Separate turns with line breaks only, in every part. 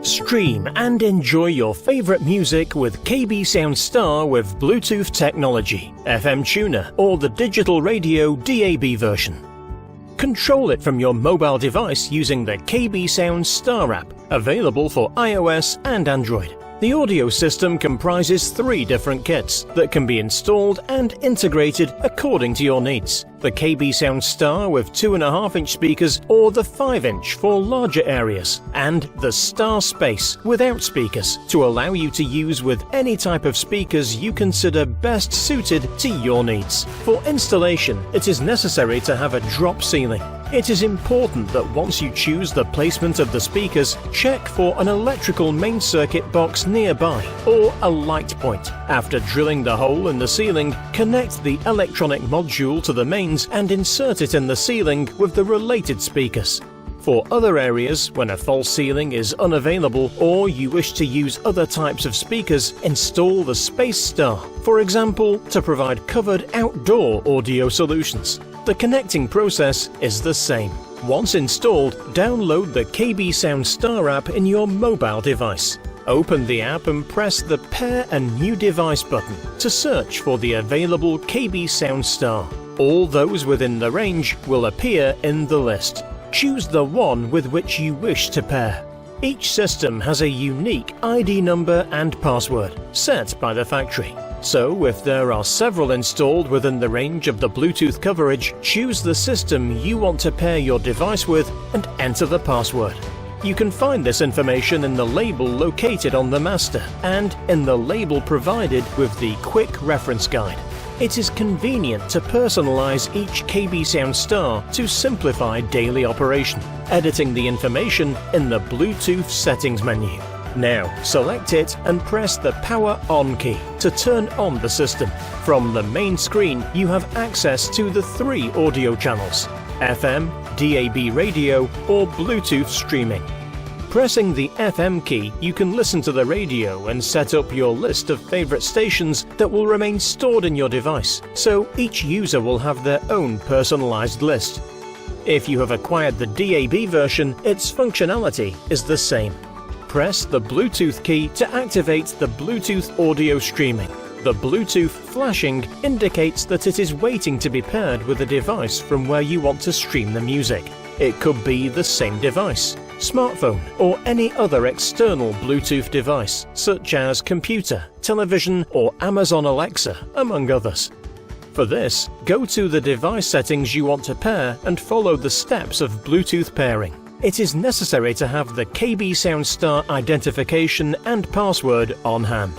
Stream and enjoy your favorite music with KB Sound Star with Bluetooth technology, FM tuner, or the digital radio DAB version. Control it from your mobile device using the KB Sound Star app, available for iOS and Android. The audio system comprises 3 different kits that can be installed and integrated according to your needs. The KB Sound Star with 2.5-inch speakers or the 5-inch for larger areas, and the Star Space without speakers to allow you to use with any type of speakers you consider best suited to your needs. For installation, it is necessary to have a drop ceiling. It is important that once you choose the placement of the speakers, check for an electrical main circuit box nearby or a light point. After drilling the hole in the ceiling, connect the electronic module to the mains and insert it in the ceiling with the related speakers. For other areas, when a false ceiling is unavailable or you wish to use other types of speakers, install the Space Star, for example, to provide covered outdoor audio solutions. The connecting process is the same. Once installed, download the KB Sound Star app in your mobile device. Open the app and press the Pair a New Device button to search for the available KB Sound Star. All those within the range will appear in the list. Choose the one with which you wish to pair. Each system has a unique ID number and password set by the factory. So, if there are several installed within the range of the Bluetooth coverage, choose the system you want to pair your device with and enter the password. You can find this information in the label located on the master and in the label provided with the Quick Reference Guide. It is convenient to personalize each KB Sound Star to simplify daily operation, editing the information in the Bluetooth settings menu. Now, select it and press the Power On key to turn on the system. From the main screen, you have access to the 3 audio channels: FM, DAB radio, or Bluetooth streaming. Pressing the FM key, you can listen to the radio and set up your list of favorite stations that will remain stored in your device, so each user will have their own personalized list. If you have acquired the DAB version, its functionality is the same. Press the Bluetooth key to activate the Bluetooth audio streaming. The Bluetooth flashing indicates that it is waiting to be paired with a device from where you want to stream the music. It could be the same device, smartphone, or any other external Bluetooth device, such as computer, television, or Amazon Alexa, among others. For this, go to the device settings you want to pair and follow the steps of Bluetooth pairing. It is necessary to have the KB Sound Star identification and password on hand.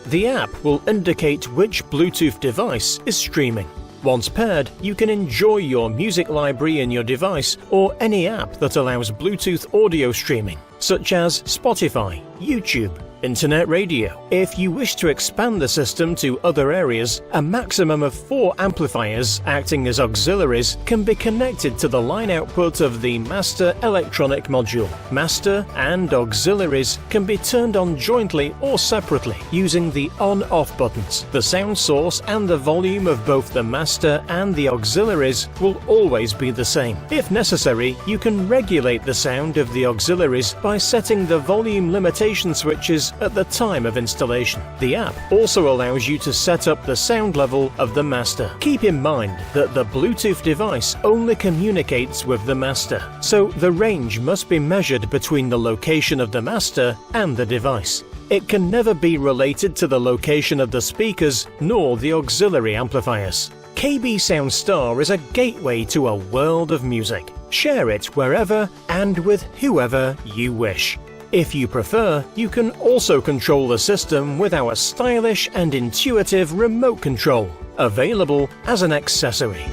The app will indicate which Bluetooth device is streaming. Once paired, you can enjoy your music library in your device or any app that allows Bluetooth audio streaming, such as Spotify, YouTube, Internet radio. If you wish to expand the system to other areas, a maximum of 4 amplifiers acting as auxiliaries can be connected to the line output of the master electronic module. Master and auxiliaries can be turned on jointly or separately using the on-off buttons. The sound source and the volume of both the master and the auxiliaries will always be the same. If necessary, you can regulate the sound of the auxiliaries by setting the volume limitation switches at the time of installation. The app also allows you to set up the sound level of the master. Keep in mind that the Bluetooth device only communicates with the master, so the range must be measured between the location of the master and the device. It can never be related to the location of the speakers nor the auxiliary amplifiers. KB Sound Star is a gateway to a world of music. Share it wherever and with whoever you wish. If you prefer, you can also control the system with our stylish and intuitive remote control, available as an accessory.